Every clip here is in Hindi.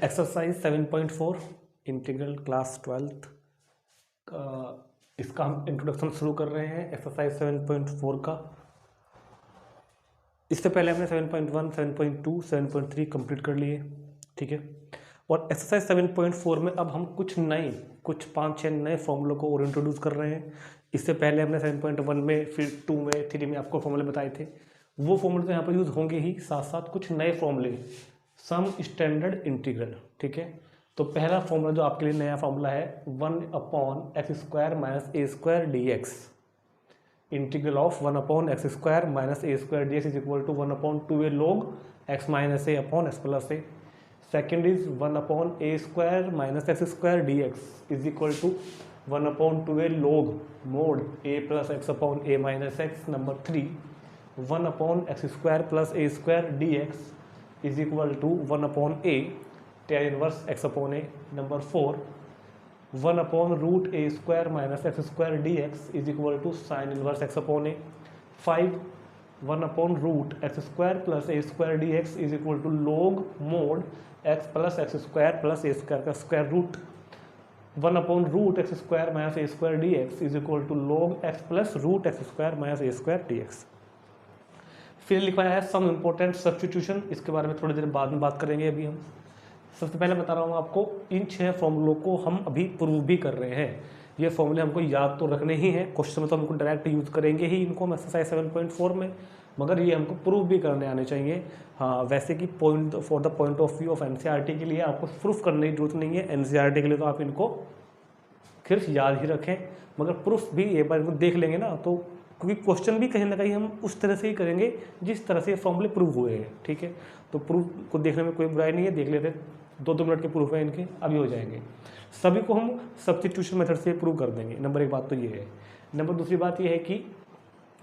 एक्सरसाइज 7.4 इंटीग्रल क्लास 12th इसका हम इंट्रोडक्शन शुरू कर रहे हैं एक्सरसाइज 7.4 का। इससे पहले हमने 7.1, 7.2, 7.3 कंप्लीट कर लिए, ठीक है। और एक्सरसाइज 7.4 में अब हम कुछ 5-6 नए फॉर्मूलों को और इंट्रोड्यूस कर रहे हैं। इससे पहले हमने 7.1 में, फिर 2 में, 3 में आपको फॉर्मूले बताए थे। वो फॉर्मूले तो यहाँ पर यूज़ होंगे ही, साथ साथ कुछ नए फॉर्मूले, सम स्टैंडर्ड इंटीग्रल, ठीक है। तो पहला फॉर्मूला जो आपके लिए नया फॉर्मूला है 1/x² - a² dx, integral of 1/x² - a² dx is equal to 1/2a log x - a upon x plus a। Second is 1/a² - x² dx is equal to 1/2a log mod a plus x upon a minus x। Number 3 1/x² + a² dx is equal to 1/a tan inverse x upon a। Number 4 1/√a² - x² dx is equal to sine inverse x upon a। 5 1/√x² + a² dx is equal to log mod x plus x² + a² का square root. 1/√x² - a² dx is equal to log x plus √x² - a² dx। फिर लिखवाया है सम इम्पोर्टेंट सब्स्टिट्यूशन, इसके बारे में थोड़ी देर बाद में बात करेंगे। अभी हम सबसे पहले बता रहा हूँ आपको, इन 6 फॉर्मूलों को हम अभी प्रूव भी कर रहे हैं। ये फॉर्मूले हमको याद तो रखने ही हैं, क्वेश्चन में तो हमको डायरेक्ट यूज़ करेंगे ही इनको हम एक्सरसाइज 7.4 में, मगर ये हमको प्रूव भी करने आने चाहिए। हाँ, वैसे कि for the point of view of NCERT के लिए आपको प्रूफ करने की जरूरत नहीं है। एनसीईआरटी के लिए तो आप इनको सिर्फ याद ही रखें, मगर प्रूफ भी एक बार इनको देख लेंगे ना, तो क्योंकि क्वेश्चन भी कहीं ना कहीं हम उस तरह से ही करेंगे जिस तरह से फॉर्मूले प्रूव हुए हैं, ठीक है। तो प्रूफ को देखने में कोई बुराई नहीं है, देख लेते। 2-2 मिनट के प्रूफ है इनके, अभी हो जाएंगे। सभी को हम सब्स्टिट्यूशन मेथड से प्रूव कर देंगे। नंबर 1 बात तो ये है। नंबर दूसरी बात ये है कि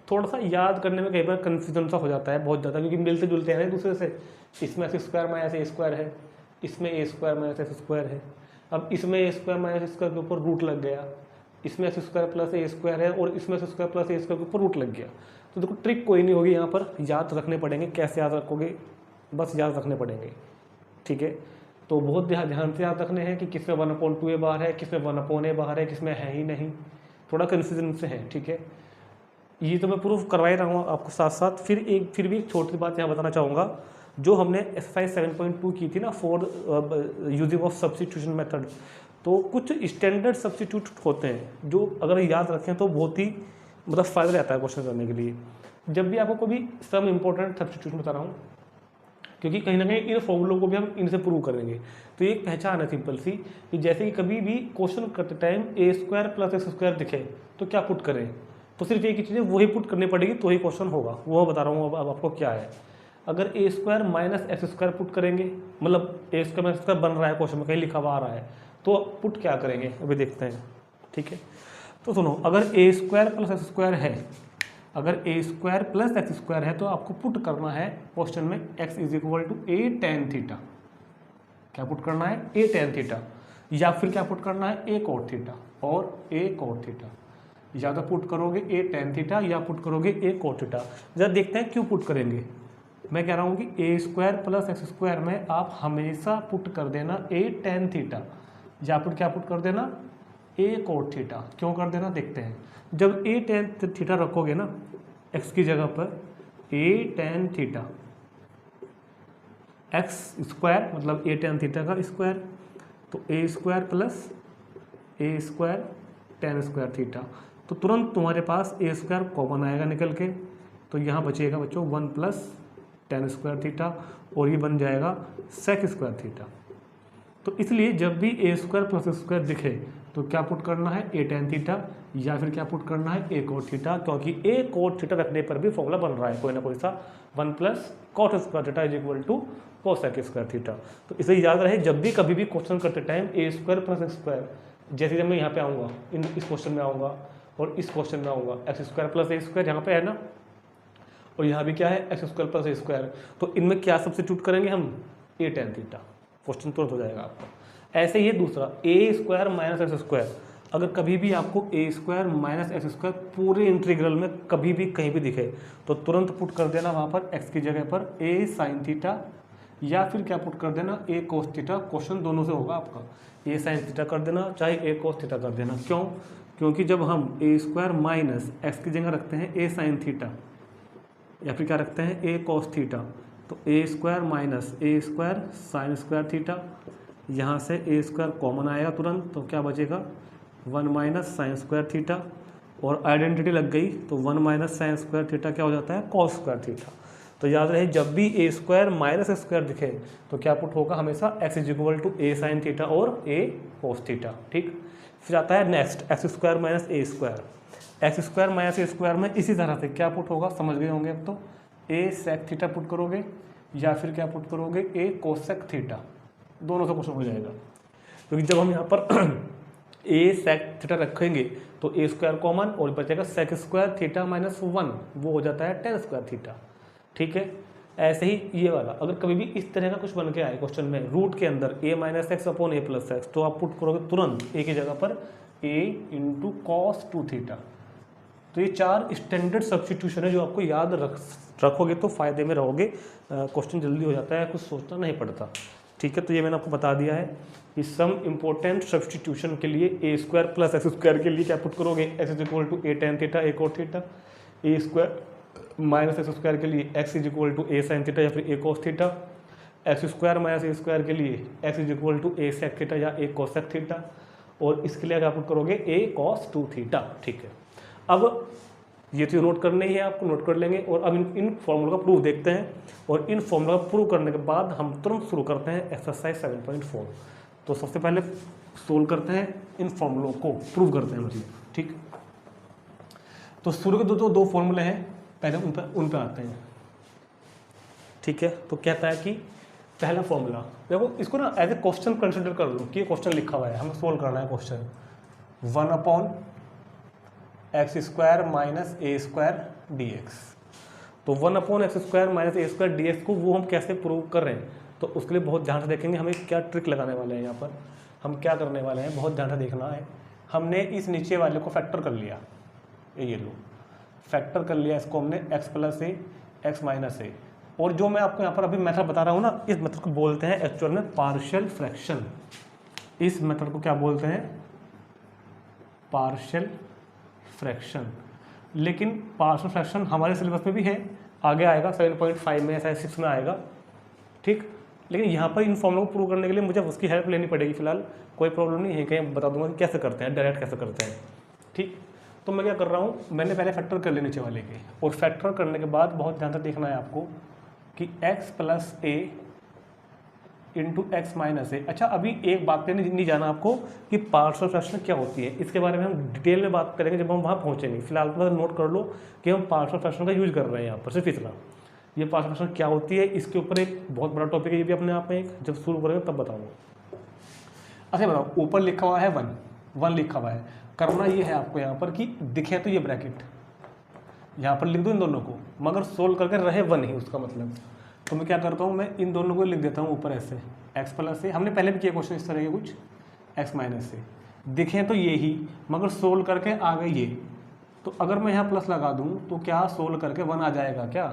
थोड़ा सा याद करने में कई बार कन्फ्यूजन सा हो जाता है बहुत ज़्यादा, क्योंकि मिलते जुलते हैं एक दूसरे से। इसमें x² - a² है, इसमें a² - x² है। अब इसमें a² - x² के ऊपर रूट लग गया, इसमें x² + a² है, और इसमें x² + a² के ऊपर रूट लग गया। तो देखो ट्रिक कोई नहीं होगी यहाँ पर, याद रखने पड़ेंगे। कैसे याद रखोगे? बस याद रखने पड़ेंगे, ठीक है। तो बहुत ध्यान से याद रखने हैं कि किसमें 1/2a बाहर है, किसमें 1/a बाहर है, किसमें है ही नहीं। थोड़ा कन्फ्यूजन से है, ठीक है। ये तो मैं प्रूफ करवा ही रहा हूँ आपको साथ साथ। फिर भी एक छोटी बात यहाँ बताना चाहूँगा, जो हमने एक्सरसाइज 7.2 की थी ना, for using of substitution method, तो कुछ स्टैंडर्ड सब्स्टिट्यूट होते हैं जो अगर याद रखें तो बहुत ही मतलब फ़ायदा रहता है क्वेश्चन करने के लिए। जब भी आपको कोई सम इम्पोर्टेंट सब्स्टिट्यूशन बता रहा हूँ, क्योंकि कहीं ना कहीं इन फॉर्मूलों को भी हम इनसे प्रूव करेंगे। तो एक पहचान है सिंपल सी, कि जैसे कि कभी भी क्वेश्चन करते टाइम a² + x² दिखे तो क्या पुट करें, तो सिर्फ एक ही चीज़ है, वही पुट करनी पड़ेगी तो ही क्वेश्चन होगा। वो बता रहा हूँ अब आपको क्या है। अगर a² - x² पुट करेंगे, मतलब a² - x² बन रहा है क्वेश्चन में, कहीं लिखा हुआ आ रहा है, तो पुट क्या करेंगे अभी देखते हैं, ठीक है। तो सुनो, अगर a² + x² है, अगर a² + x² है, तो आपको पुट करना है क्वेश्चन में x is equal to a tan theta. क्या पुट करना है? a tan theta. या फिर क्या पुट करना है? a cot थीटा और a cot थीटा। या तो पुट करोगे a tan थीटा या पुट करोगे a cot थीटा। जरा देखते हैं क्यों पुट करेंगे। मैं कह रहा हूँ कि a² + x² में आप हमेशा पुट कर देना a tan थीटा, या फिर क्या पुट कर देना? a cot theta. क्यों कर देना देखते हैं। जब a tan थीटा रखोगे ना x की जगह पर, a tan थीटा, x² मतलब a tan थीटा का स्क्वायर, तो a² + a² tan² थीटा, तो तुरंत तुम्हारे पास a² कॉमन आएगा निकल के, तो यहाँ बचेगा बच्चों 1 + tan² थीटा, और ये बन जाएगा sec² थीटा। तो इसलिए जब भी a² + x² दिखे तो क्या पुट करना है? a tan थीटा, या फिर क्या पुट करना है? a cot थीटा, क्योंकि a cot थीटा रखने पर भी फॉर्मूला बन रहा है कोई ना कोई सा, 1 + cot² theta is equal to cosec² theta. तो इसे याद रहे, जब भी कभी भी क्वेश्चन करते टाइम a² + x², जैसे जब मैं यहाँ पे आऊँगा, इस क्वेश्चन में आऊँगा और इस क्वेश्चन में आऊँगा, x² + a² यहाँ पे है ना, और यहाँ भी क्या है? x² + a²। तो इनमें क्या सब्स्टिट्यूट करेंगे हम? a tan theta. क्वेश्चन तुरंत हो जाएगा आपका। ऐसे ही दूसरा a² - x², अगर कभी भी आपको a² - x² पूरे इंटीग्रल में कभी भी कहीं भी दिखे, तो तुरंत पुट कर देना वहाँ पर x की जगह पर a sin थीटा, या फिर क्या पुट कर देना ए कोस थीटा, क्वेश्चन दोनों से होगा आपका, ए साइन थीटा कर देना चाहे ए कोस थीटा कर देना। क्यों? क्योंकि जब हम ए स्क्वायर माइनस एक्स की जगह रखते हैं ए साइन थीटा या फिर क्या रखते हैं ए कोस थीटा, तो a square minus a square sine square theta, यहाँ से ए स्क्वायर कॉमन आएगा तुरंत, तो क्या बचेगा 1 माइनस साइन स्क्वायर थीटा, और आइडेंटिटी लग गई तो 1 माइनस साइन स्क्वायर थीटा क्या हो जाता है कॉस स्क्वायर थीटा। तो याद रहे जब भी ए स्क्वायर माइनस स्क्वायर दिखे तो क्या पुट होगा हमेशा x is equal to a sine theta और ए कोस थीटा। ठीक, फिर आता है next x square minus a square, x square minus a square में इसी तरह से क्या पुट होगा समझ गए होंगे अब तो, ए सेक थीटा पुट करोगे या फिर क्या पुट करोगे ए कोसेक थीटा, दोनों से क्वेश्चन हो जाएगा। क्योंकि जब हम यहाँ पर ए सेक थीटा रखेंगे तो ए स्क्वायर कॉमन और बचेगा सेक स्क्वायर थीटा माइनस 1, वो हो जाता है टेन स्क्वायर थीटा। ठीक है, ऐसे ही ये वाला अगर कभी भी इस तरह का कुछ बन के आए क्वेश्चन में रूट के अंदर ए माइनस एक्स अपॉन ए प्लस एक्स, तो आप पुट करोगे तुरंत ए की जगह पर ए इंटू कॉस 2 थीटा। तो ये 4 स्टैंडर्ड सब्स्टिट्यूशन है जो आपको याद रखोगे तो फायदे में रहोगे, क्वेश्चन जल्दी हो जाता है, कुछ सोचना नहीं पड़ता। ठीक है, तो ये मैंने आपको बता दिया है कि सम इम्पोर्टेंट सब्स्टिट्यूशन के लिए a square plus x square के लिए क्या पुट करोगे x is equal to a tan theta a cos theta, a square minus x square के लिए x is equal to a sine theta या फिर a cos theta, x square minus a square के लिए x is equal to a sec theta या ए कोसेक थीटा, और इसके लिए क्या पुट करोगे ए कॉस 2 थीटा। ठीक है, अब ये तो नोट करने ही है, आपको नोट कर लेंगे। और अब इन फॉर्मूला का प्रूफ देखते हैं, और इन फॉर्मूला का प्रूव करने के बाद हम तुरंत शुरू करते हैं एक्सरसाइज 7.4। तो सबसे पहले सोल्व करते हैं इन फॉर्मूलों को, प्रूव करते हैं मतलब। ठीक, तो शुरू के दो फॉर्मूले हैं, पहले उन पर आते हैं। ठीक है, तो कहता है कि पहला फॉर्मूला देखो, इसको ना एज ए क्वेश्चन कंसिडर कर लो कि ये क्वेश्चन लिखा हुआ है, हमें सोल्व करना है question. 1 upon x square minus a square d x. तो 1 upon x square minus a square d x को वो हम कैसे प्रूव कर रहे हैं, तो उसके लिए बहुत ध्यान से देखेंगे। हमें क्या ट्रिक लगाने वाले हैं यहाँ पर, हम क्या करने वाले हैं बहुत ध्यान से देखना है। हमने इस नीचे वाले को फैक्टर कर लिया, ये लो फैक्टर कर लिया इसको हमने एक्स प्लस ए एक्स माइनस ए, और जो मैं आपको यहाँ पर अभी मेथड बता रहा हूँ ना, इस मेथड को बोलते हैं एक्चुअल में पार्शियल फ्रैक्शन। इस मेथड को क्या बोलते हैं, पार्शियल फ्रैक्शन। लेकिन पार्शियल फ्रैक्शन हमारे सिलेबस में भी है, आगे आएगा 7.5 में, ऐसा 6 में आएगा। ठीक, लेकिन यहाँ पर इन फॉर्मूला को प्रूव करने के लिए मुझे उसकी हेल्प लेनी पड़ेगी। फिलहाल कोई प्रॉब्लम नहीं है, कहीं बता दूंगा कि कैसे करते हैं, डायरेक्ट कैसे करते हैं। ठीक, तो मैं क्या कर रहा हूँ, मैंने पहले फैक्टर कर लिया नीचे वाले के, और फैक्टर करने के बाद बहुत ध्यान से देखना है आपको कि एक्स प्लस ए इंटू एक्स माइनस ए। अच्छा, अभी एक बात पे नहीं जाना आपको कि पार्शियल फ्रैक्शन क्या होती है, इसके बारे में हम डिटेल में बात करेंगे जब हम वहाँ पहुँचेंगे। फिलहाल मतलब नोट कर लो कि हम पार्शियल फ्रैक्शन का यूज कर रहे हैं यहाँ पर, सिर्फ इतना। ये पार्शियल फ्रैक्शन क्या होती है, इसके ऊपर एक बहुत बड़ा टॉपिक है ये भी अपने आप में, एक जब शुरू करेंगे तब बताऊँगा। अच्छा बताओ, ऊपर लिखा हुआ है 1 लिखा हुआ है, करना ये है आपको यहाँ पर कि दिखे तो ये ब्रैकेट यहाँ पर लिख दूँ इन दोनों को, मगर सोल्व करके रहे 1 ही उसका मतलब। तो मैं क्या करता हूँ, मैं इन दोनों को लिख देता हूँ ऊपर ऐसे, एक्स प्लस ए, हमने पहले भी किया क्वेश्चन इस तरह के कुछ, एक्स माइनस ए, दिखे तो ये ही मगर सोल्व करके आ गए ये। तो अगर मैं यहाँ प्लस लगा दूँ तो क्या सोल्व करके 1 आ जाएगा क्या?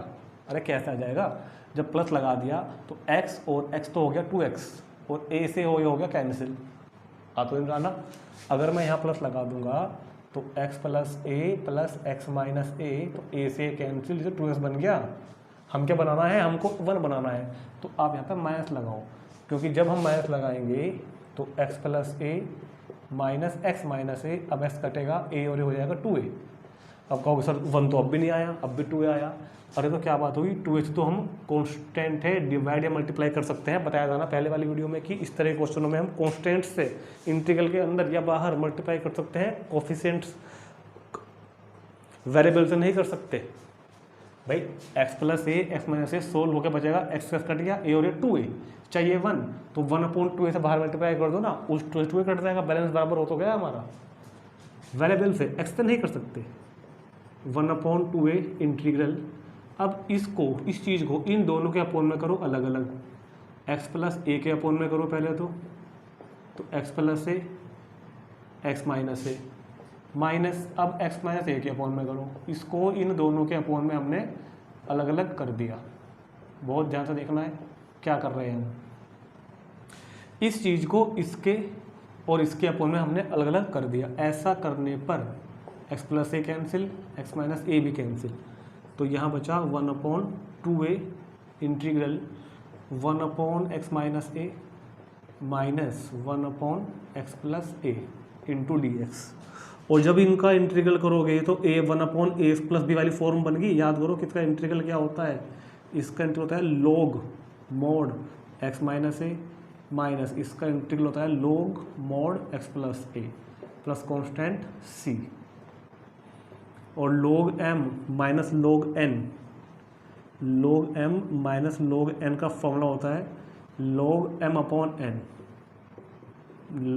अरे कैसे आ जाएगा, जब प्लस लगा दिया तो एक्स और एक्स तो हो गया 2x, और ए से हो गया कैंसिल, तो जाना। अगर मैं यहाँ प्लस लगा दूंगा तो x प्लस ए प्लस एक्स माइनस ए, तो a से कैंसिल, जैसे 2x बन गया। हम क्या बनाना है, हमको 1 बनाना है, तो आप यहाँ पे माइनस लगाओ, क्योंकि जब हम माइनस लगाएंगे तो x प्लस ए माइनस एक्स माइनस ए, अब x कटेगा a और ये हो जाएगा 2a। अब कहोगे सर 1 तो अब भी नहीं आया, अब भी 2a आया। अरे तो क्या बात होगी, 2h तो हम कांस्टेंट है, डिवाइड या मल्टीप्लाई कर सकते हैं। बताया था ना पहले वाली वीडियो में कि इस तरह के क्वेश्चनों में हम कांस्टेंट से इंटीग्रल के अंदर या बाहर मल्टीप्लाई कर सकते हैं, कोफिशिएंट्स वेरिएबल से नहीं कर सकते भाई। x प्लस ए एक्स माइनस ए सोल्व होकर बचेगा, एक्स कट गया, a और ये 2a, चाहिए 1, तो 1/2a से बाहर मल्टीप्लाई कर दो ना, उस 2 कट जाएगा, बैलेंस बराबर हो तो गया हमारा। वेरिएबल से x से नहीं कर सकते, 1/2a इंटीग्रल। अब इसको, इस चीज़ को इन दोनों के अपोन में करो अलग अलग, x प्लस ए के अपोन में करो पहले तो x प्लस ए एक्स माइनस ए माइनस, अब x माइनस ए के अपोन में करो, इसको इन दोनों के अपोन में हमने अलग अलग कर दिया। बहुत ध्यान से देखना है, क्या कर रहे हैं हम, इस चीज़ को इसके और इसके अपोन में हमने अलग अलग कर दिया। ऐसा करने पर x प्लस ए कैंसिल, x माइनस ए भी कैंसिल, तो यहाँ बचा 1/2a इंटीग्रल 1/x माइनस ए माइनस 1/x प्लस ए इंटू डी एक्स। और जब इनका इंटीग्रल करोगे तो a 1/a प्लस बी वाली फॉर्म बन गई। याद करो किसका इंटीग्रल क्या होता है, इसका इंटीग्रल होता है log मोड x माइनस ए माइनस इसका इंटीग्रल होता है log मोड x प्लस ए प्लस कॉन्स्टेंट c। और log m minus log n, log m minus log n का फॉर्मूला होता है log m upon n,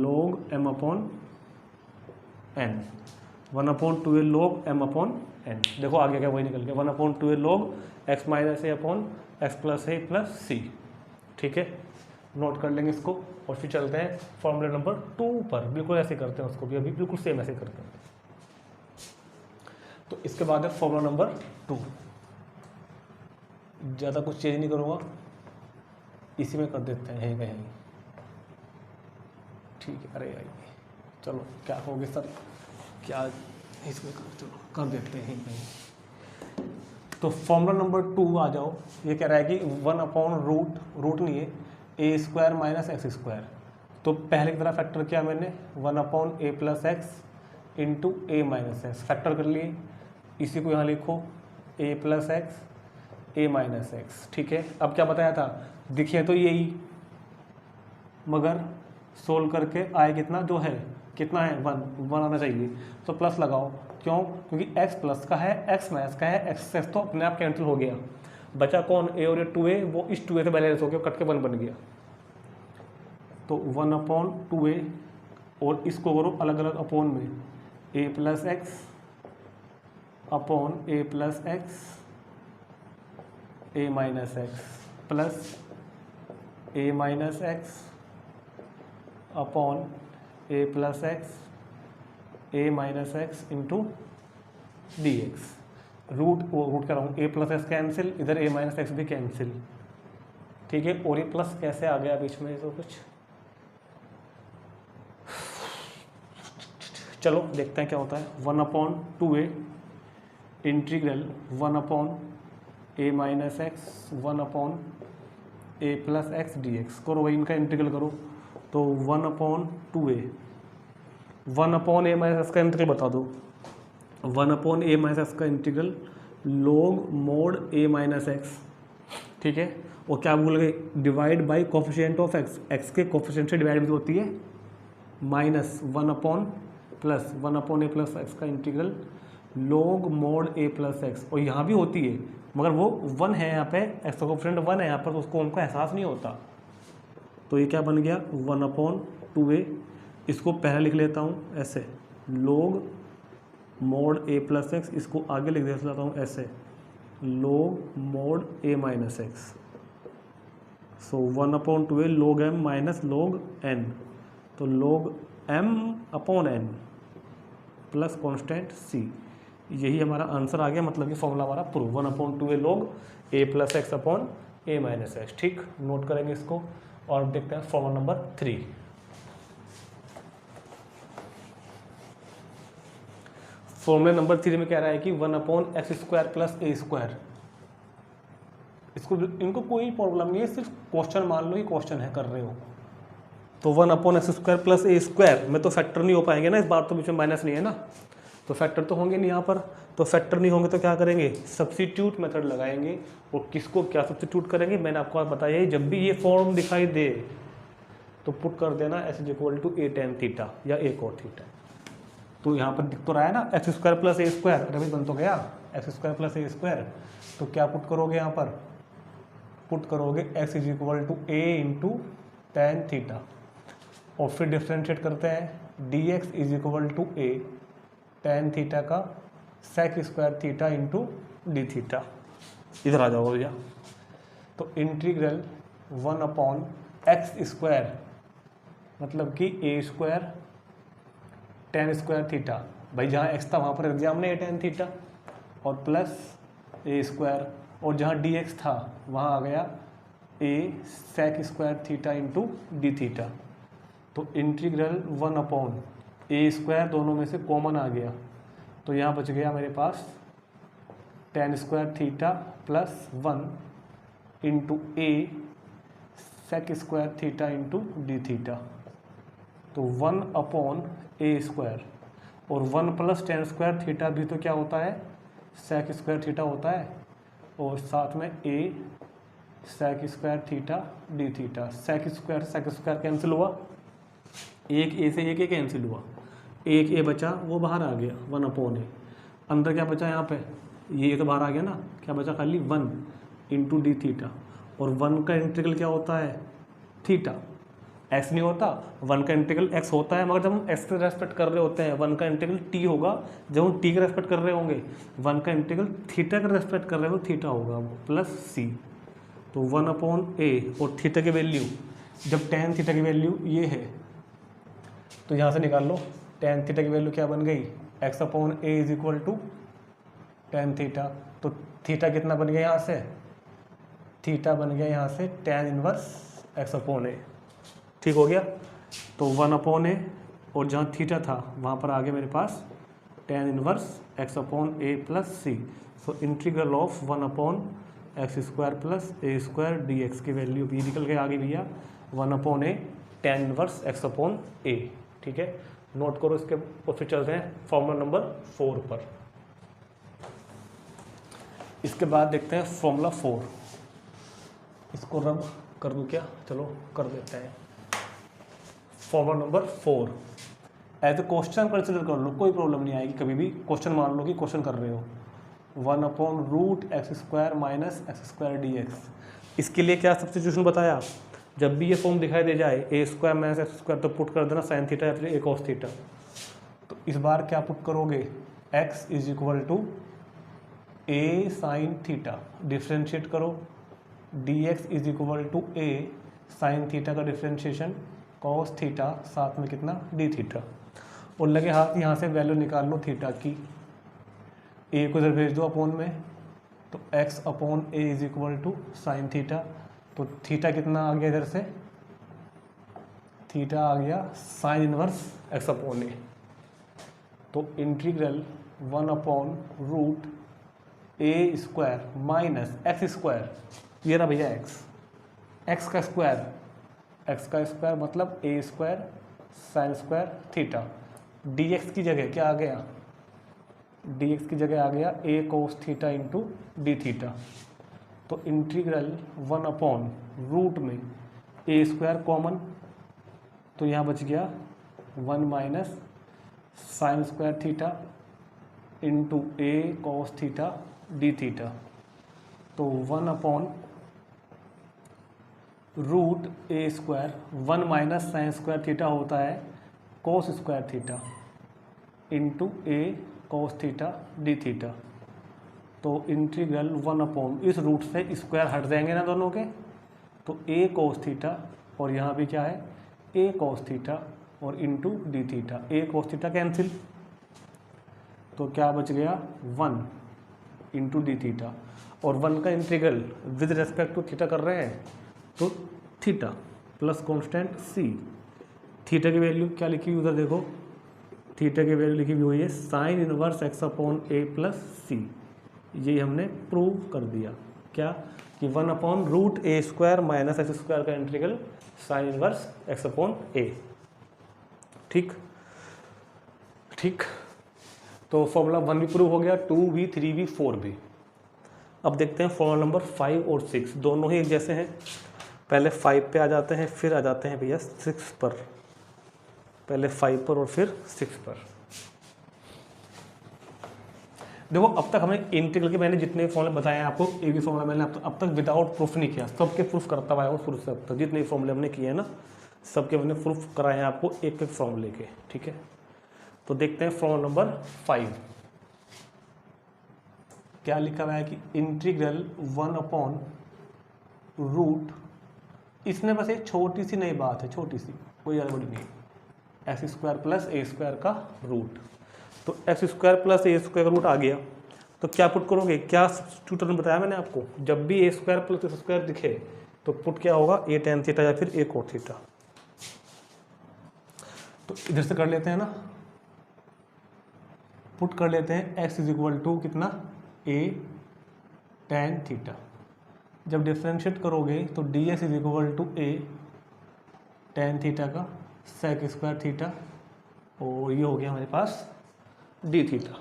log m upon n, 1/2a log m upon n। देखो आगे क्या वही निकल गया 1/2a log x माइनस ए अपॉन x प्लस ए प्लस c। ठीक है, नोट कर लेंगे इसको और फिर चलते हैं फॉर्मूला नंबर 2 पर। बिल्कुल ऐसे करते हैं उसको भी, अभी बिल्कुल सेम ऐसे करते हैं। तो इसके बाद है फॉर्मूला नंबर 2। ज़्यादा कुछ चेंज नहीं करूँगा, इसी में कर देते हैं कहीं। ठीक है, अरे आइए चलो क्या हो गया सर, क्या इसमें कर देते हैं कहीं। तो फॉर्मूला नंबर 2 आ जाओ। ये कह रहा है कि 1/रूट नहीं है ए स्क्वायर माइनस एक्स स्क्वायर। तो पहले की तरह फैक्टर किया मैंने 1/a प्लस एक्स इंटू ए माइनस एक्स, फैक्टर कर लिए। इसी को यहाँ लिखो a plus x a minus x. ठीक है, अब क्या बताया था, दिखिए तो यही, मगर सोल्व करके आए कितना जो है, कितना है 1 आना चाहिए। तो प्लस लगाओ, क्यों, क्योंकि x प्लस का है x माइनस का है, x तो अपने आप कैंसिल हो गया। बचा कौन, a और ये 2a, वो इस 2a से बैलेंस हो गया, कट के 1 बन गया। तो 1/2a और इसको करो अलग अलग अपोन में, a plus x upon a plus x a minus x plus a minus x upon a plus x a minus x into d x. Root कर रहा हूँ, a प्लस एक्स कैंसिल, इधर a माइनस एक्स भी कैंसिल। ठीक है, और ये प्लस कैसे आ गया बीच में, तो कुछ चलो देखते हैं क्या होता है। 1/2a integral 1/a minus x 1/a plus x D x. करो भाई, इनका इंटीग्रल करो। तो 1/2a 1/a माइनस एक्स का इंटीग्रल बता दो। 1/a माइनस एक्स का integral log mode a minus x. ठीक है, और क्या भूल गए, divide by coefficient of x, x के कोफिशिएंट से डिवाइड भी होती है, माइनस 1/a प्लस एक्स का integral log mode a plus x. और यहाँ भी होती है, मगर वो 1 है यहाँ पे, एक्स का कोफिशिएंट 1 है यहाँ पर, तो उसको उनका एहसास नहीं होता। तो ये क्या बन गया 1/2a। इसको पहले लिख लेता हूँ ऐसे, log mode a plus x, इसको आगे लिख देता हूँ ऐसे, log mode a minus x. So 1/2a log m minus log n, तो log m upon n plus constant c। यही हमारा आंसर आ गया, मतलब कि फॉर्मूला हमारा prove 1/2a log a plus x upon a minus x. ठीक, नोट करेंगे इसको और देखते हैं फॉर्मूला नंबर 3। फॉर्मूला नंबर 3 में कह रहा है कि 1/x square plus a square. इसको इनको कोई प्रॉब्लम नहीं है, सिर्फ क्वेश्चन मान लो कि क्वेश्चन है कर रहे हो। तो 1/x square plus a square में तो फैक्टर नहीं हो पाएंगे ना, इस बार तो बीच में माइनस नहीं है ना, तो फैक्टर तो होंगे नहीं यहाँ पर। तो फैक्टर नहीं होंगे तो क्या करेंगे, सब्स्टिट्यूट मेथड लगाएंगे। और किसको क्या सब्स्टिट्यूट करेंगे, मैंने आपको बताया, जब भी ये फॉर्म दिखाई दे तो पुट कर देना s = a tan थीटा या a cot थीटा। तो यहाँ पर दिख तो रहा है ना x square plus a square, अरे भाई बन तो गया x square plus a square. तो क्या पुट करोगे यहाँ पर, पुट करोगे x = a into tan theta, और फिर डिफ्रेंशिएट करते हैं dx = a टेन थीटा का sec square theta into d theta. इधर आ जाओ भैया। तो इंटीग्रल 1/x स्क्वायर मतलब कि a square ten square theta, भाई जहाँ x था वहाँ पर रख दिया हमने a टेन थीटा, और प्लस a स्क्वायर, और जहाँ dx था वहाँ आ गया a sec square theta into d theta. तो इंटीग्रल 1/a² दोनों में से कॉमन आ गया, तो यहाँ बच गया मेरे पास tan square theta plus 1 into a sec square theta into d theta. तो 1/a² और 1 प्लस tan स्क्वायर थीटा भी तो क्या होता है, सेक स्क्वायर थीटा होता है, और साथ में a sec square theta d theta. Sec square cancel हुआ, एक ए से एक कैंसिल हुआ, एक ए बचा वो बाहर आ गया 1/a। अंदर क्या बचा यहाँ पे, ये तो बाहर आ गया ना, क्या बचा खाली 1 इंटू डी थीटा। और 1 का इंटीग्रल क्या होता है, थीटा, एक्स नहीं होता। 1 का इंटीग्रल एक्स होता है, मगर जब हम एक्स के रेस्पेक्ट कर रहे होते हैं 1 का इंटीग्रल टी होगा, जब हम टी का रेस्पेक्ट कर रहे होंगे 1 का इंटीग्रल थीटा का रेस्पेक्ट कर रहे हो थीटा होगा प्लस सी। तो 1/a और थीटा की वैल्यू, जब tan थीटा की वैल्यू ये है तो यहाँ से निकाल लो, tan थीटा की वैल्यू क्या बन गई, x/a is equal to tan theta. तो थीटा कितना बन गया यहाँ से, थीटा बन गया यहाँ से tan इनवर्स x/a। ठीक हो गया। तो 1/a और जहाँ थीटा था वहाँ पर आगे मेरे पास tan inverse x/a plus C. So integral of 1/x² plus a² dx की वैल्यू भी निकल के आगे भैया 1/a tan इनवर्स x/a। ठीक है, नोट करो इसके, और फिर चलते हैं फॉर्मूला नंबर 4 पर। इसके बाद देखते हैं फॉर्मूला 4, इसको रब कर दूँ क्या, चलो कर देते हैं। Formula number 4 as a question consider कर लो, कोई प्रॉब्लम नहीं आएगी, कभी भी क्वेश्चन मान लो कि क्वेश्चन कर रहे हो। 1/√x² minus x² dx। इसके लिए क्या सब्स्टिट्यूशन बताया, जब भी ये फॉर्म दिखाई दे जाए a² माइनस x² तो पुट कर देना sin थीटा या फिर a cos थीटा। तो इस बार क्या पुट करोगे, x is equal to a sin theta, differentiate करो, dx is equal to a sin theta का डिफ्रेंशिएशन cos थीटा, साथ में कितना d थीटा। और लगे हाथ यहाँ से वैल्यू निकाल लो थीटा की, a को इधर भेज दो अपॉन में, तो x/a is equal to sine theta. तो थीटा कितना आ गया इधर से, थीटा आ गया साइन इनवर्स x/a। तो इंटीग्रल 1/√a² माइनस x², ये रहा भैया x का स्क्वायर मतलब a² sine square theta. dx की जगह क्या आ गया, dx की जगह आ गया a cos theta into d theta. तो इंटीग्रल 1/रूट में a² कॉमन, तो यहाँ बच गया 1 minus sine square theta into a cos theta d theta. तो 1/√a², 1 minus sine square theta होता है cos square theta into a cos theta d theta. तो इंटीग्रल 1/, इस रूट से स्क्वायर हट जाएंगे ना दोनों के, तो a cos थीटा और यहाँ भी क्या है a cos थीटा और into d theta, a cos theta cancel, तो क्या बच गया 1 इंटू डी थीटा। और 1 का integral with respect to theta कर रहे हैं, तो theta plus constant c। Theta की वैल्यू क्या लिखी हुई उधर देखो, थीटा की वैल्यू लिखी हुई है साइन इनवर्स x/a प्लस सी। ये हमने प्रूव कर दिया क्या, कि 1/√a² माइनस x² का इंटीग्रल साइन इनवर्स x/a। ठीक, तो फॉर्मूला 1 भी प्रूव हो गया, 2 भी, 3 भी, 4 भी। अब देखते हैं फॉर्मूला नंबर 5 और 6, दोनों ही एक जैसे हैं। पहले 5 पे आ जाते हैं, फिर आ जाते हैं भैया 6 पर, पहले 5 पर और फिर 6 पर। देखो अब तक हमें इंटीग्रल के मैंने जितने फॉर्मूले बताए हैं आपको, एक भी फॉर्मूला मैंने अब तक विदाउट प्रूफ नहीं किया, सबके प्रूफ करता हुआ है शुरू से अब तक जितने फॉर्मूले हमने किए हैं ना, सबके हमने प्रूफ कराए हैं आपको एक एक फॉर्मूले के। ठीक है, तो देखते हैं फॉर्मूला नंबर 5 क्या लिखा हुआ है कि इंटीग्रल 1/रूट, इसमें बस एक छोटी सी नई बात है, छोटी सी, कोई ज़्यादा बड़ी नहीं, x² प्लस a² का रूट। तो x² प्लस a² का रूट आ गया, तो क्या पुट करोगे, क्या सब्स्टिट्यूट बताया मैंने आपको, जब भी a² प्लस a² दिखे तो पुट क्या होगा, a tan थीटा या फिर a cot थीटा। तो इधर से कर लेते हैं ना, पुट कर लेते हैं x इज इक्वल टू कितना, a tan थीटा। जब डिफ्रेंशिएट करोगे तो ds is equal to a tan theta का sec स्क्वायर थीटा, और ये हो गया हमारे पास d थीटा।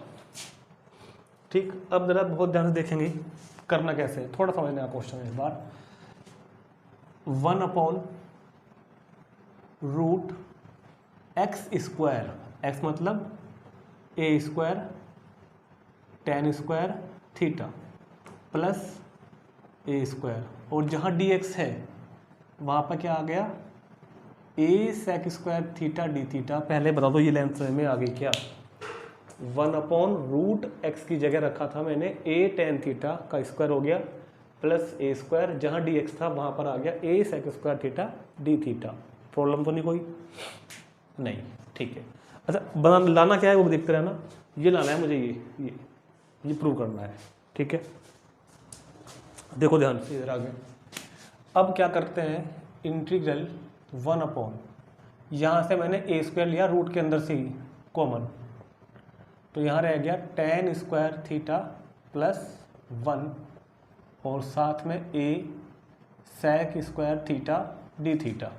ठीक, अब जरा बहुत ध्यान से देखेंगे करना कैसे है, थोड़ा समझने का क्वेश्चन है इस बार। 1/√x स्क्वायर, x मतलब a square tan square theta plus a square, और जहाँ dx है वहाँ पर क्या आ गया, a sec square theta d theta. पहले बता दो ये लेंथ में आ गई क्या, 1/√x की जगह रखा था मैंने a tan थीटा का स्क्वायर हो गया प्लस a स्क्वायर, जहाँ dx था वहाँ पर आ गया a sec square theta d theta. Problem तो नहीं कोई, नहीं, ठीक है। अच्छा बना लाना क्या है वो देखते रहना, ये लाना है मुझे, ये प्रूव करना है, ठीक है। देखो ध्यान से इधर आगे, अब क्या करते हैं, इंटीग्रल 1/, यहाँ से मैंने a स्क्वायर लिया रूट के अंदर से ही कॉमन, तो यहाँ रह गया tan स्क्वायर थीटा प्लस 1 और साथ में a sec square theta d theta.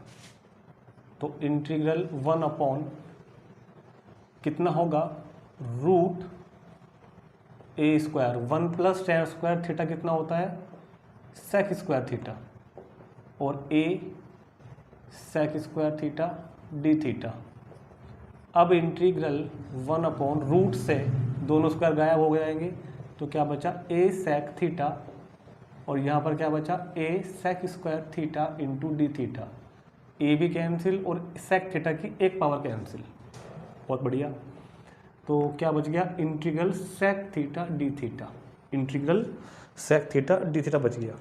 तो इंटीग्रल 1/, कितना होगा, root a square 1 plus tan square theta कितना होता है, sec स्क्वायर थीटा, और a sec square theta d theta. अब इंटीग्रल 1/रूट से दोनों स्क्वायर गायब हो जाएंगे, तो क्या बचा a sec थीटा, और यहाँ पर क्या बचा a sec square theta into d theta. a भी कैंसिल और sec थीटा की एक पावर कैंसिल, बहुत बढ़िया। तो क्या बच गया, integral sec theta d theta, integral sec theta d theta बच गया।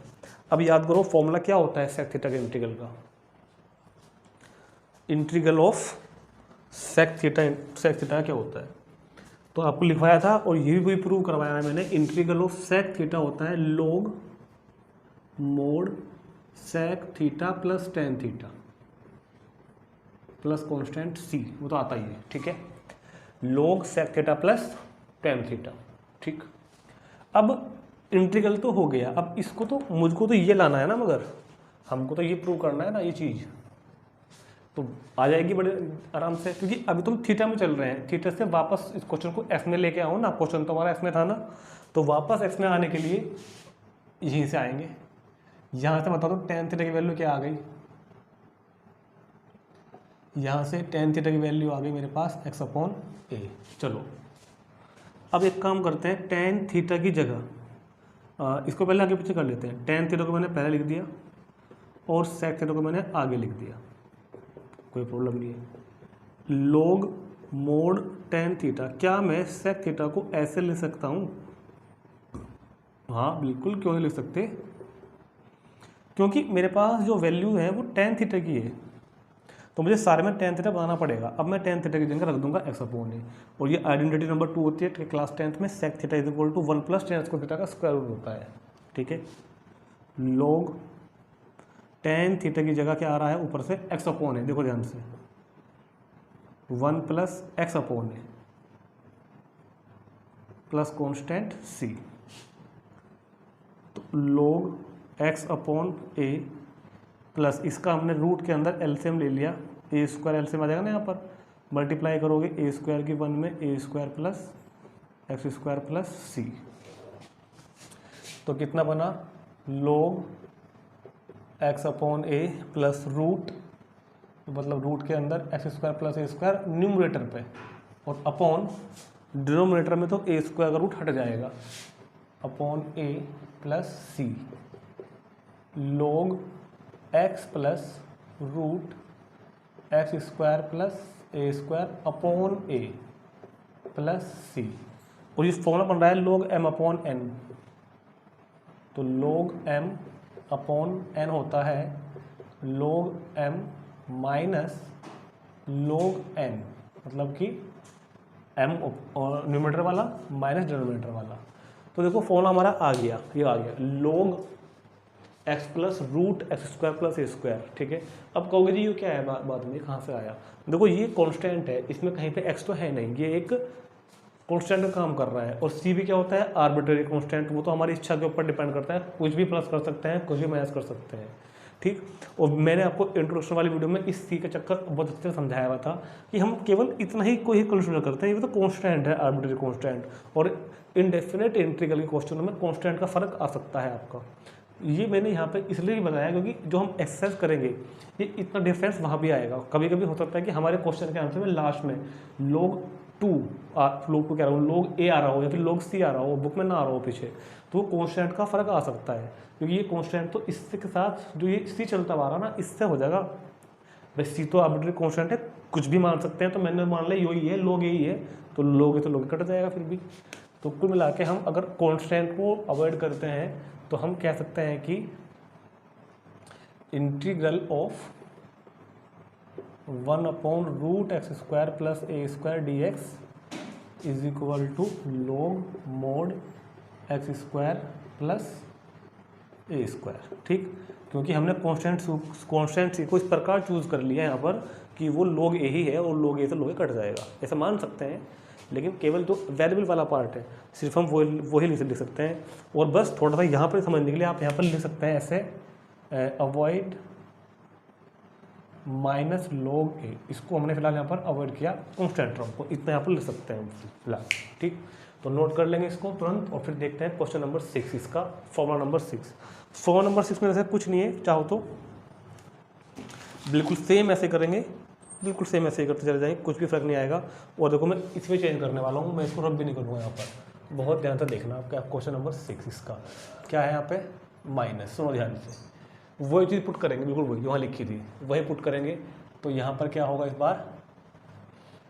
अब याद करो फॉर्मूला क्या होता है sec थीटा के इंटीग्रल का, इंटीग्रल ऑफ sec थीटा क्या होता है, तो आपको लिखवाया था और ये भी प्रूव करवाया है मैंने। इंटीग्रल ऑफ sec थीटा होता है log mode sec theta plus tan theta plus constant c, वो तो आता ही है, ठीक है, log sec theta plus tan theta. ठीक, अब इंटीग्रल तो हो गया, अब इसको तो मुझको तो ये लाना है ना, मगर हमको तो ये प्रूव करना है ना, ये चीज़ तो आ जाएगी बड़े आराम से, क्योंकि अभी तुम थीटा में चल रहे हैं, थीटा से वापस इस क्वेश्चन को एफ में लेके आओ ना, क्वेश्चन तो हमारा एफ में था ना, तो वापस एफ में आने के लिए यहीं से आएंगे। यहाँ से बता दो tan थीटा की वैल्यू क्या आ गई, यहाँ से tan थीटा की वैल्यू आ गई मेरे पास x/a। चलो अब एक काम करते हैं, tan थीटा की जगह इसको पहले आगे पीछे कर लेते हैं। tan थीटा को मैंने पहले लिख दिया और sec थीटा को मैंने आगे लिख दिया, कोई प्रॉब्लम नहीं है। log मोड tan थीटा, क्या मैं sec थीटा को ऐसे लिख सकता हूँ, हाँ बिल्कुल, क्यों नहीं लिख सकते, क्योंकि मेरे पास जो वैल्यू है वो tan थीटा की है, तो मुझे सारे में tan थीटा बनाना पड़ेगा। अब मैं tan थीटा की जगह रख दूंगा x/a, और ये आइडेंटिटी नंबर 2 होती है क्लास 10th में, sec theta is equal to 1 plus tan square theta का स्क्वायर रूट होता है, ठीक है। log tan थीटा की जगह क्या आ रहा है, ऊपर से x/a, देखो ध्यान से, 1 plus x/a plus constant c, तो log x/a प्लस इसका हमने रूट के अंदर एलसीएम ले लिया, a स्क्वायर एलसीएम आ जाएगा ना, यहाँ पर मल्टीप्लाई करोगे a स्क्वायर की 1 में a square plus x square plus c, तो कितना बना, log x/a प्लस रूट, मतलब रूट के अंदर x square plus a square numerator पे, और अपॉन डिनोमिनेटर में तो a स्क्वायर का रूट हट जाएगा, upon a plus c, log x plus root x square plus a square upon a plus c, और ये फॉर्मूला बन रहा है log m/n, तो log m/n होता है log m minus log n, मतलब कि m और न्यूमरेटर वाला माइनस डिनोमिनेटर वाला। तो देखो फॉर्मूला हमारा आ गया, ये आ गया, log x plus root x square plus a square, ठीक है। अब कहोगे जी ये क्या है, बाद में कहाँ से आया? देखो ये कांस्टेंट है, इसमें कहीं पे एक्स तो है नहीं, ये एक कांस्टेंट का काम कर रहा है। और सी भी क्या होता है, आर्बिट्रेरी कांस्टेंट, वो तो हमारी इच्छा के ऊपर डिपेंड करता है, कुछ भी प्लस कर सकते हैं, कुछ भी माइनस कर सकते हैं, ठीक। और मैंने आपको इंट्रोडक्शन वाली वीडियो में इस सी का चक्कर बहुत अच्छे से समझाया हुआ था कि हम केवल इतना ही कोई कंसिडर करते हैं, ये तो कांस्टेंट है, आर्बिट्रेरी कांस्टेंट। और इनडेफिनेट इंटीग्रल के क्वेश्चनों में कांस्टेंट का फर्क आ सकता है आपका। ये मैंने यहाँ पे इसलिए भी बताया क्योंकि जो हम एक्सरसाइज करेंगे ये इतना डिफरेंस वहाँ भी आएगा। कभी कभी हो सकता है कि हमारे क्वेश्चन के आंसर में लास्ट में log 2 कह रहा हूँ, log a आ रहा हो या फिर log c आ रहा हो, बुक में ना आ रहा हो पीछे, तो कांस्टेंट का फर्क आ सकता है। क्योंकि ये कांस्टेंट तो इससे के साथ जो ये c चलता आ रहा ना, इससे हो जाएगा। भाई c तो आर्बिट्रेरी कांस्टेंट है, कुछ भी मान सकते हैं, तो मैंने मान लिया यही है, log यही है, तो log तो log कट जाएगा फिर भी। तो कुल मिला के हम अगर कांस्टेंट को अवॉइड करते हैं तो हम कह सकते हैं कि integral of 1/√x² plus a² dx is equal to log mod x² plus a², ठीक। क्योंकि हमने कॉन्स्टेंट सी को इस प्रकार चूज कर लिया है यहाँ पर कि वो log a ही है, और log a से log a कट जाएगा, ऐसा मान सकते हैं। लेकिन केवल जो वेरिएबल वाला पार्ट है सिर्फ हम वही लिख सकते हैं। और बस थोड़ा सा यहाँ पर समझने के लिए आप यहाँ पर लिख सकते हैं ऐसे, अवॉइड माइनस log a, इसको हमने फिलहाल यहाँ पर अवॉइड किया कॉन्स्टेंट टर्म को, इतना यहाँ पर लिख सकते हैं फिलहाल, ठीक। तो नोट कर लेंगे इसको तुरंत और फिर देखते हैं क्वेश्चन नंबर 6, इसका फॉर्मूला नंबर 6। फॉर्मूला नंबर 6 में ऐसे कुछ नहीं है, चाहो तो बिल्कुल सेम ऐसे करेंगे, बिल्कुल सेम ऐसे ही करते चले जाएंगे, कुछ भी फर्क नहीं आएगा। और देखो मैं इसमें चेंज करने वाला हूँ, मैं इसको रब भी नहीं करूँगा यहाँ पर, बहुत ध्यान से देखना आपका। क्वेश्चन नंबर 6 इसका क्या है, यहाँ पे माइनस, सुनो ध्यान से, वही चीज़ पुट करेंगे, बिल्कुल वही जो वहाँ लिखी थी वही पुट करेंगे। तो यहाँ पर क्या होगा इस बार,